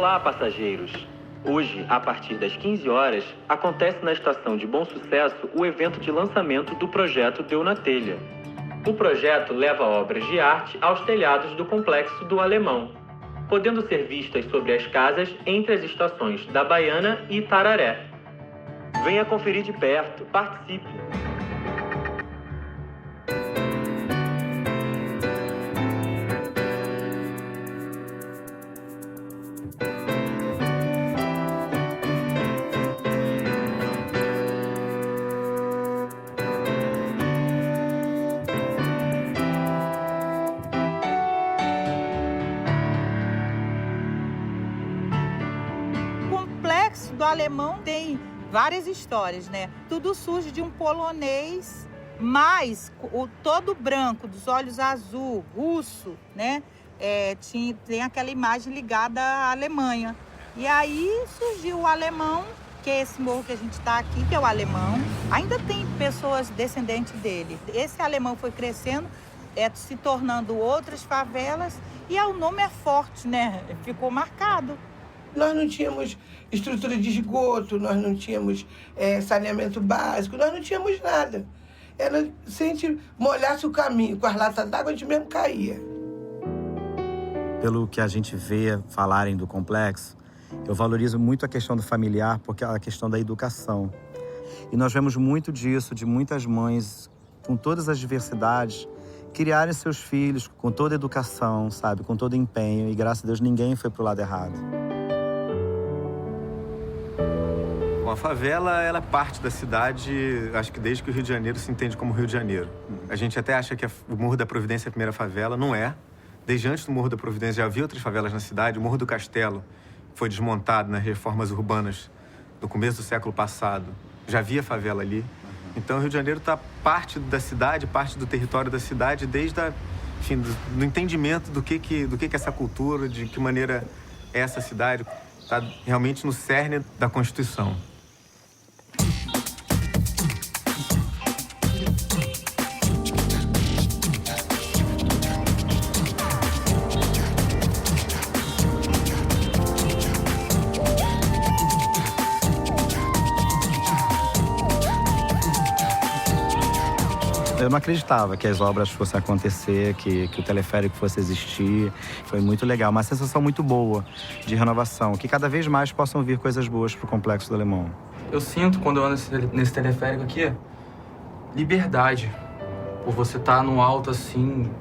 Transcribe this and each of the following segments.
Olá, passageiros! Hoje, a partir das 15 horas, acontece na Estação de Bom Sucesso o evento de lançamento do projeto Deu na Telha. O projeto leva obras de arte aos telhados do Complexo do Alemão, podendo ser vistas sobre as casas entre as estações da Baiana e Itararé. Venha conferir de perto, participe! Do Alemão tem várias histórias, né? Tudo surge de um polonês, mas todo branco, dos olhos azul, russo, né? Tem aquela imagem ligada à Alemanha. E aí surgiu o Alemão, que é esse morro que a gente está aqui, que é o Alemão. Ainda tem pessoas descendentes dele. Esse Alemão foi crescendo, se tornando outras favelas, e o nome é forte, né? Ficou marcado. Nós não tínhamos estrutura de esgoto, nós não tínhamos saneamento básico, nós não tínhamos nada. Se a gente molhasse o caminho com as latas d'água, a gente mesmo caía. Pelo que a gente vê falarem do complexo, eu valorizo muito a questão do familiar, porque é a questão da educação. E nós vemos muito disso, de muitas mães, com todas as diversidades, criarem seus filhos com toda a educação, sabe? Com todo empenho. E graças a Deus ninguém foi pro lado errado. A favela, ela é parte da cidade, acho que desde que o Rio de Janeiro se entende como Rio de Janeiro. A gente até acha que o Morro da Providência é a primeira favela, não é. Desde antes do Morro da Providência já havia outras favelas na cidade. O Morro do Castelo foi desmontado nas reformas urbanas do começo do século passado. Já havia favela ali. Então o Rio de Janeiro está parte da cidade, parte do território da cidade, desde do entendimento do que é essa cultura, de que maneira é essa cidade. Está realmente no cerne da Constituição. Eu não acreditava que as obras fossem acontecer, que o teleférico fosse existir. Foi muito legal, uma sensação muito boa de renovação, que cada vez mais possam vir coisas boas para o Complexo do Alemão. Eu sinto, quando eu ando nesse teleférico aqui, liberdade. Por você estar no alto assim,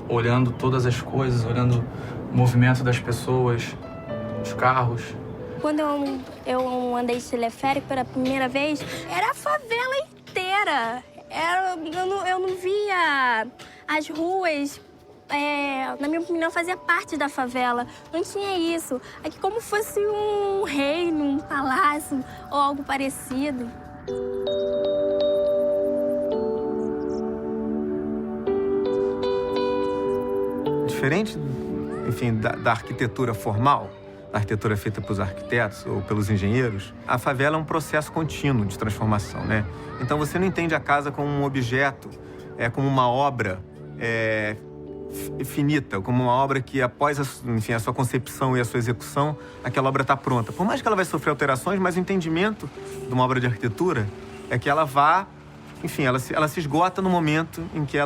olhando todas as coisas, olhando o movimento das pessoas, os carros. Quando eu andei de teleférico pela primeira vez, era a favela inteira. Eu não via as ruas, na minha opinião, fazia parte da favela. Não tinha isso. Aqui como fosse um reino, um palácio ou algo parecido. Diferente, enfim, da arquitetura formal, da arquitetura feita pelos arquitetos ou pelos engenheiros, a favela é um processo contínuo de transformação, né? Então você não entende a casa como um objeto, como uma obra finita, como uma obra que após a sua concepção e a sua execução, aquela obra está pronta. Por mais que ela vai sofrer alterações, mas o entendimento de uma obra de arquitetura é que ela vá, enfim, ela se esgota no momento em que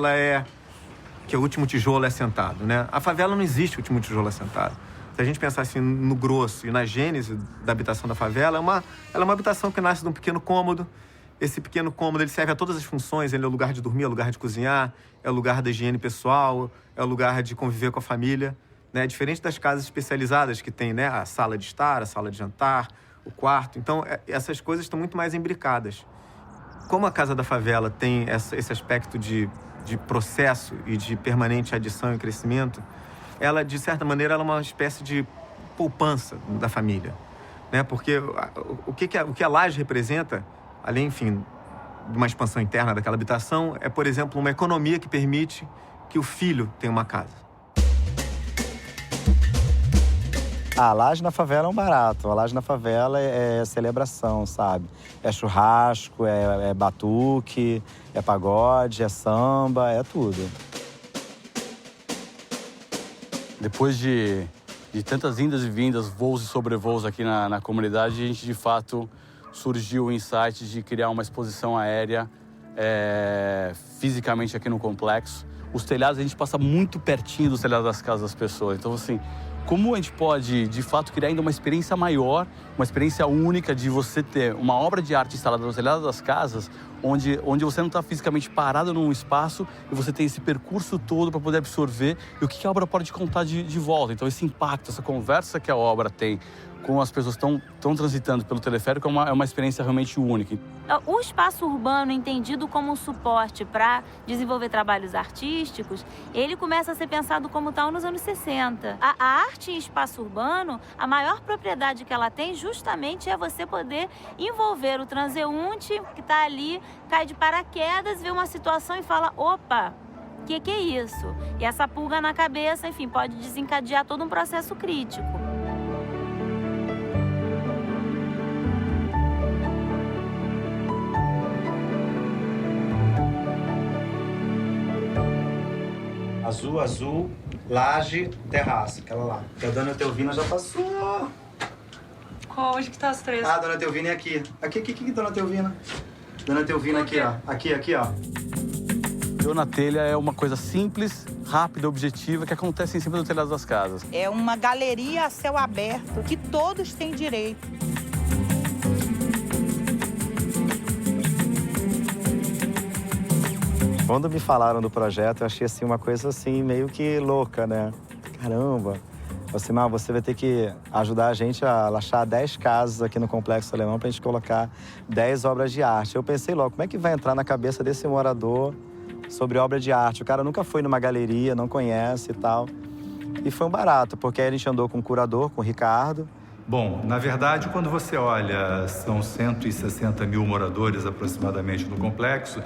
que o último tijolo é assentado, né? A favela não existe o último tijolo assentado. Se a gente pensar assim no grosso e na gênese da habitação da favela, ela é uma habitação que nasce de um pequeno cômodo. Esse pequeno cômodo ele serve a todas as funções. Ele é o lugar de dormir, é o lugar de cozinhar, é o lugar da higiene pessoal, é o lugar de conviver com a família, né? Diferente das casas especializadas que tem, né? A sala de estar, a sala de jantar, o quarto. Então, essas coisas estão muito mais imbricadas. Como a casa da favela tem esse aspecto de processo e de permanente adição e crescimento, ela, de certa maneira, ela é uma espécie de poupança da família, né? Porque o que a laje representa, além, enfim, de uma expansão interna daquela habitação, é, por exemplo, uma economia que permite que o filho tenha uma casa. A laje na favela é um barato. A laje na favela é celebração, sabe? É churrasco, é batuque, é pagode, é samba, é tudo. Depois de de tantas indas e vindas, voos e sobrevoos aqui na comunidade, a gente de fato surgiu o insight de criar uma exposição aérea fisicamente aqui no complexo. Os telhados, a gente passa muito pertinho dos telhados das casas das pessoas. Então, assim, como a gente pode, de fato, criar ainda uma experiência maior, uma experiência única de você ter uma obra de arte instalada no telhado das casas, onde você não está fisicamente parado num espaço e você tem esse percurso todo para poder absorver e o que a obra pode contar de volta. Então, esse impacto, essa conversa que a obra tem com as pessoas que estão transitando pelo teleférico é uma experiência realmente única. O espaço urbano, entendido como um suporte para desenvolver trabalhos artísticos, ele começa a ser pensado como tal nos anos 60. A arte em espaço urbano, a maior propriedade que ela tem justamente é você poder envolver o transeunte que está ali, cai de paraquedas, vê uma situação e fala, opa, o que é isso? E essa pulga na cabeça, enfim, pode desencadear todo um processo crítico. Azul, laje, terraço, aquela lá. Que a dona Teovina já passou. Qual? Onde que tá as três? Ah, dona Teovina é aqui. Aqui, dona Teovina. Dona Teovina aqui, ó. Aqui, ó. Eu na telha é uma coisa simples, rápida, objetiva, que acontece em cima do telhado das casas. É uma galeria a céu aberto que todos têm direito. Quando me falaram do projeto, eu achei assim uma coisa assim meio que louca, né? Caramba! Mas você vai ter que ajudar a gente a achar 10 casas aqui no Complexo Alemão pra gente colocar 10 obras de arte. Eu pensei logo, como é que vai entrar na cabeça desse morador sobre obra de arte? O cara nunca foi numa galeria, não conhece e tal. E foi um barato, porque aí a gente andou com o curador, com o Ricardo. Bom, na verdade, quando você olha, são 160 mil moradores aproximadamente no complexo,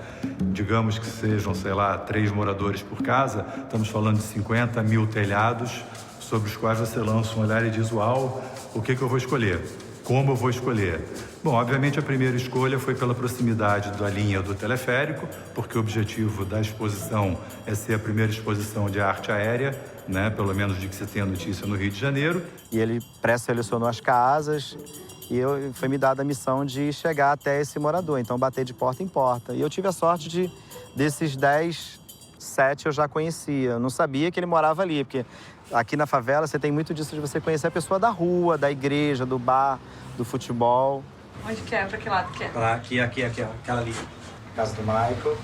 digamos que sejam, sei lá, 3 moradores por casa, estamos falando de 50 mil telhados sobre os quais você lança um olhar e diz, uau, o que eu vou escolher? Como eu vou escolher? Bom, obviamente a primeira escolha foi pela proximidade da linha do teleférico, porque o objetivo da exposição é ser a primeira exposição de arte aérea, né? Pelo menos de que você tenha notícia no Rio de Janeiro. E ele pré-selecionou as casas e foi me dada a missão de chegar até esse morador, então bater de porta em porta. E eu tive a sorte desses 10, 7 eu já conhecia. Eu não sabia que ele morava ali, porque aqui na favela você tem muito disso de você conhecer a pessoa da rua, da igreja, do bar, do futebol. Onde que é? Pra que lado que é? Aqui, ó. Aquela ali. Casa do Michael.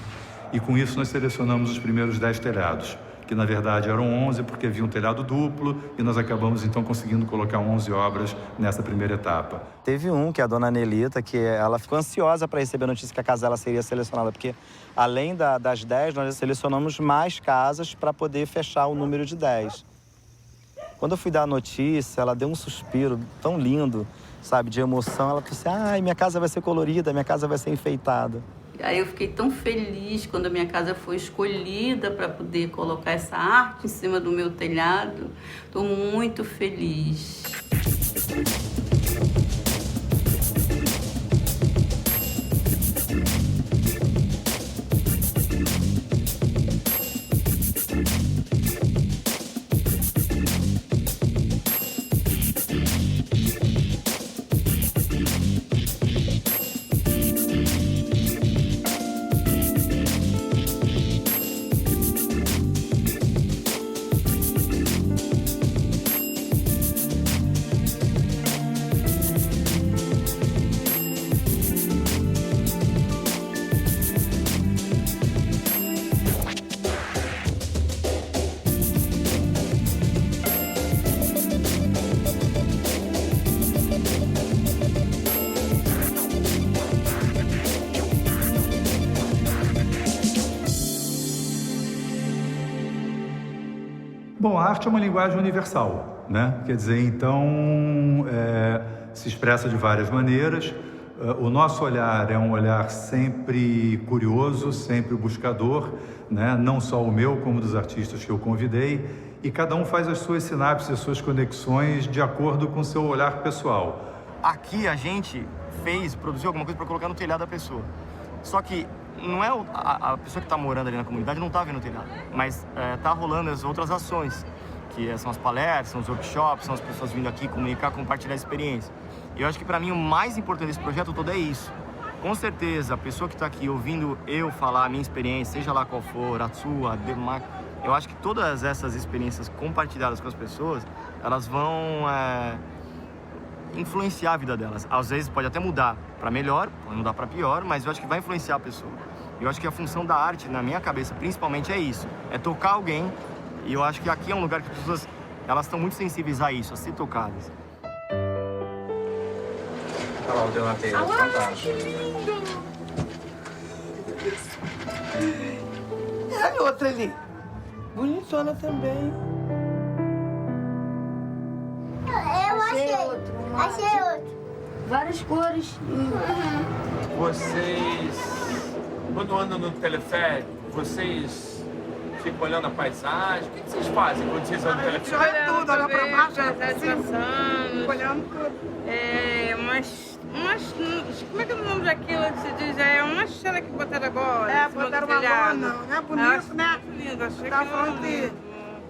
E com isso nós selecionamos os primeiros 10 telhados, que na verdade eram 11 porque havia um telhado duplo e nós acabamos então conseguindo colocar 11 obras nessa primeira etapa. Teve um, que é a dona Nelita, que ela ficou ansiosa para receber a notícia que a casa dela seria selecionada, porque além das 10, nós selecionamos mais casas para poder fechar o número de 10. Quando eu fui dar a notícia, ela deu um suspiro tão lindo, sabe, de emoção. Ela disse, ai, minha casa vai ser colorida, minha casa vai ser enfeitada. Aí eu fiquei tão feliz quando a minha casa foi escolhida para poder colocar essa arte em cima do meu telhado. Estou muito feliz. Bom, a arte é uma linguagem universal, né? Quer dizer, então, se expressa de várias maneiras. O nosso olhar é um olhar sempre curioso, sempre buscador, né? Não só o meu, como dos artistas que eu convidei. E cada um faz as suas sinapses, as suas conexões de acordo com o seu olhar pessoal. Aqui a gente produziu alguma coisa para colocar no telhado da pessoa. Só que não é a pessoa que está morando ali na comunidade não está vendo o telhado, mas está rolando as outras ações. que são as palestras, são os workshops, são as pessoas vindo aqui comunicar, compartilhar a experiência. E eu acho que para mim o mais importante desse projeto todo é isso. Com certeza, a pessoa que está aqui ouvindo eu falar a minha experiência, seja lá qual for, a sua, a demais, eu acho que todas essas experiências compartilhadas com as pessoas, elas vão influenciar a vida delas. Às vezes pode até mudar para melhor, pode mudar para pior, mas eu acho que vai influenciar a pessoa. Eu acho que a função da arte, na minha cabeça, principalmente é isso, é tocar alguém. E eu acho que aqui é um lugar que as pessoas, elas estão muito sensíveis a isso, a ser tocadas. Olha lá o Donatello, fantástico. Olha outra ali. Bonitona também. Eu achei outro. Achei outro. Várias cores. Vocês, quando andam no teleférico, vocês ficam olhando a paisagem? O que vocês fazem quando vocês andam no teleférico? Olha tudo, olha pra baixo, passando. olhando tudo. Como é que é o nome daquilo que se diz? É uma cena que botaram agora. É, botaram uma lona, né? Bonito, né? Lindo, achei Tava que falando que...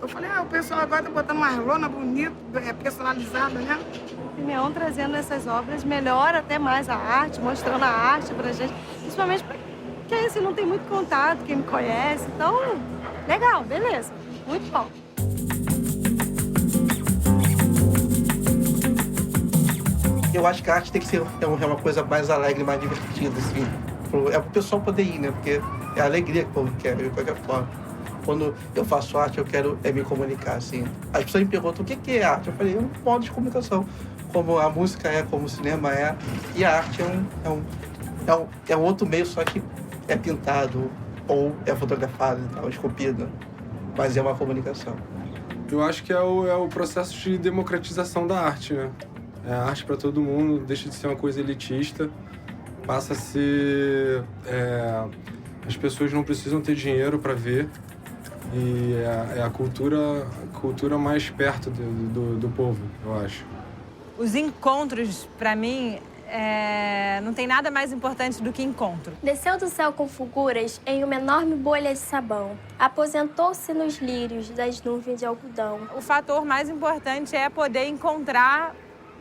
Eu falei, o pessoal agora tá botando umas lonas bonitas, personalizadas, né? Simeão trazendo essas obras melhora até mais a arte, mostrando a arte pra gente, principalmente porque assim, não tem muito contato, quem me conhece, então, legal, beleza, muito bom. Eu acho que a arte tem que ser uma coisa mais alegre, mais divertida, assim. É pro pessoal poder ir, né? Porque é a alegria que o povo quer, de qualquer forma. Quando eu faço arte, eu quero me comunicar, assim. As pessoas me perguntam o que é arte. Eu falei, é um modo de comunicação. Como a música é, como o cinema é. E a arte é um outro meio, só que é pintado ou é fotografado e tal, esculpido. Mas é uma comunicação. Eu acho que é o processo de democratização da arte, né? É a arte para todo mundo, deixa de ser uma coisa elitista, passa a ser... as pessoas não precisam ter dinheiro para ver. E é a cultura mais perto do povo, eu acho. Os encontros, para mim, não tem nada mais importante do que encontro. Desceu do céu com fulguras em uma enorme bolha de sabão. Aposentou-se nos lírios das nuvens de algodão. O fator mais importante é poder encontrar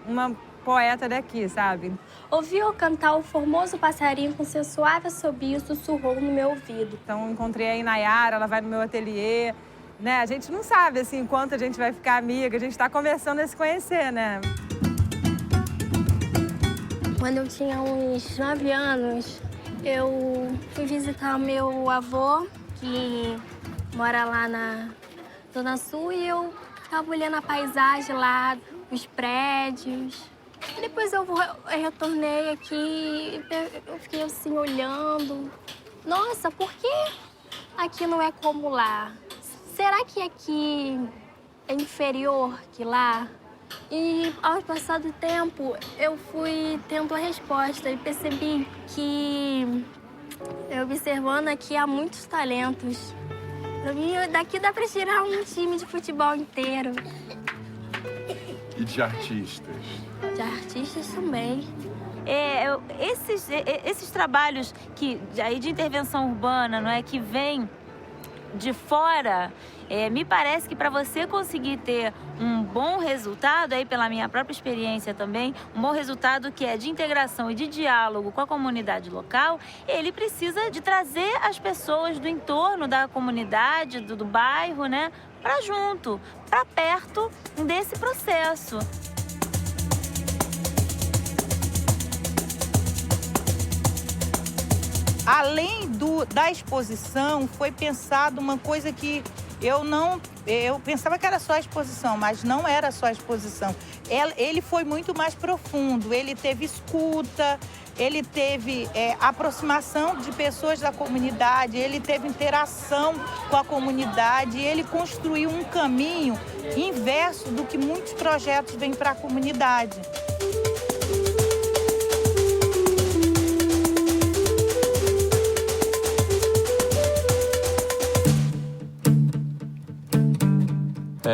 uma poeta daqui, sabe? Ouviu cantar o formoso passarinho com seu suave assobio sussurrou no meu ouvido. Então, encontrei a Inayara, ela vai no meu ateliê, né? A gente não sabe, assim, quanto a gente vai ficar amiga, a gente tá começando a se conhecer, né? Quando eu tinha uns 9 anos, eu fui visitar meu avô, que mora lá na Zona Sul, e eu ficava olhando a paisagem lá, os prédios. E depois eu retornei aqui e eu fiquei assim olhando. Nossa, por que aqui não é como lá? Será que aqui é inferior que lá? E ao passar do tempo, eu fui tendo a resposta e percebi que, observando aqui, há muitos talentos. Pra mim, daqui dá pra tirar um time de futebol inteiro. E de artistas? De artistas também. Esses trabalhos de intervenção urbana, não é, que vêm de fora, me parece que para você conseguir ter um bom resultado, aí pela minha própria experiência também, um bom resultado que é de integração e de diálogo com a comunidade local, ele precisa de trazer as pessoas do entorno da comunidade, do bairro, né, para junto, para perto desse processo. Além da exposição, foi pensado uma coisa que eu pensava que era só a exposição, mas não era só a exposição. Ele foi muito mais profundo, ele teve escuta, ele teve aproximação de pessoas da comunidade, ele teve interação com a comunidade, ele construiu um caminho inverso do que muitos projetos vêm para a comunidade.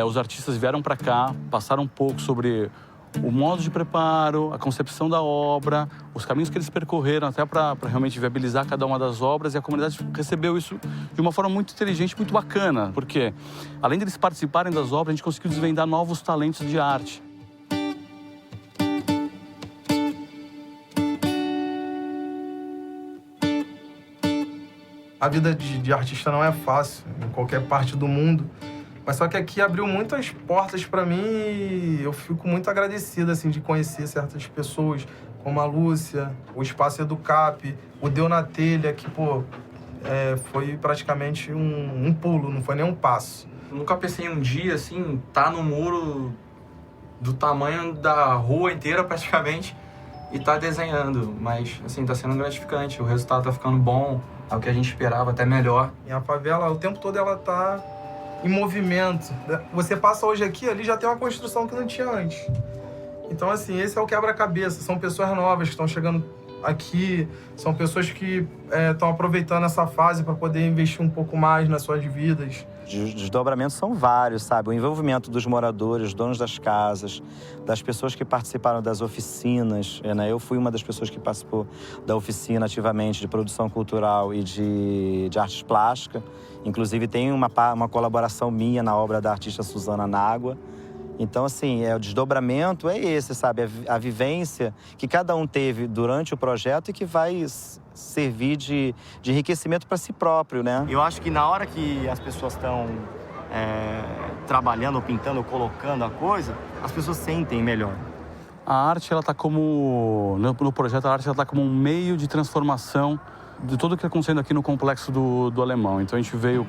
Os artistas vieram para cá, passaram um pouco sobre o modo de preparo, a concepção da obra, os caminhos que eles percorreram até para realmente viabilizar cada uma das obras, e a comunidade recebeu isso de uma forma muito inteligente, muito bacana, porque além deles participarem das obras, a gente conseguiu desvendar novos talentos de arte. A vida de artista não é fácil, em qualquer parte do mundo. Mas só que aqui abriu muitas portas para mim e eu fico muito agradecido, assim, de conhecer certas pessoas, como a Lúcia, o Espaço Educap, o Deu na Telha, que, foi praticamente um pulo, não foi nem um passo. Eu nunca pensei em um dia, assim, tá no muro do tamanho da rua inteira, praticamente, e tá desenhando. Mas, assim, tá sendo gratificante, o resultado tá ficando bom, é o que a gente esperava, até melhor. E a favela, o tempo todo, ela tá em movimento. Você passa hoje aqui, ali já tem uma construção que não tinha antes. Então, assim, esse é o quebra-cabeça. São pessoas novas que estão chegando aqui, são pessoas que estão aproveitando essa fase para poder investir um pouco mais nas suas vidas. Os desdobramentos são vários, sabe? O envolvimento dos moradores, donos das casas, das pessoas que participaram das oficinas, né? Eu fui uma das pessoas que participou da oficina ativamente de produção cultural e de artes plásticas. Inclusive, tem uma colaboração minha na obra da artista Suzana Nágua. Então, assim, o desdobramento é esse, sabe? A vivência que cada um teve durante o projeto e que vai servir de enriquecimento para si próprio, né? Eu acho que na hora que as pessoas estão trabalhando, ou pintando, ou colocando a coisa, as pessoas sentem melhor. A arte, ela tá como... No projeto, a arte, ela tá como um meio de transformação de tudo que está acontecendo aqui no Complexo do Alemão. Então, a gente veio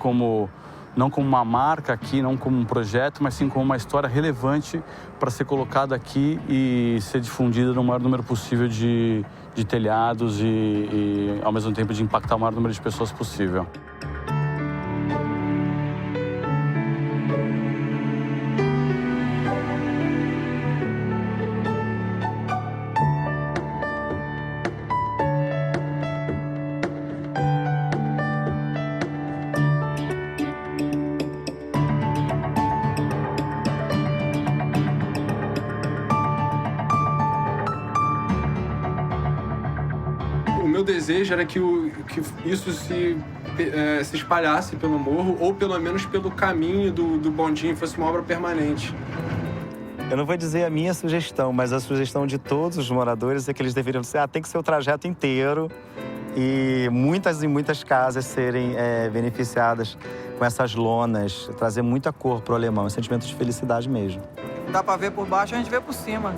não como uma marca aqui, não como um projeto, mas sim como uma história relevante para ser colocada aqui e ser difundida no maior número possível de telhados e, ao mesmo tempo, de impactar o maior número de pessoas possível. O meu desejo era que isso se espalhasse pelo morro, ou pelo menos pelo caminho do bondinho, fosse uma obra permanente. Eu não vou dizer a minha sugestão, mas a sugestão de todos os moradores é que eles deveriam ser, tem que ser o trajeto inteiro e muitas casas serem beneficiadas com essas lonas, trazer muita cor pro Alemão, um sentimento de felicidade mesmo. Dá pra ver por baixo, a gente vê por cima.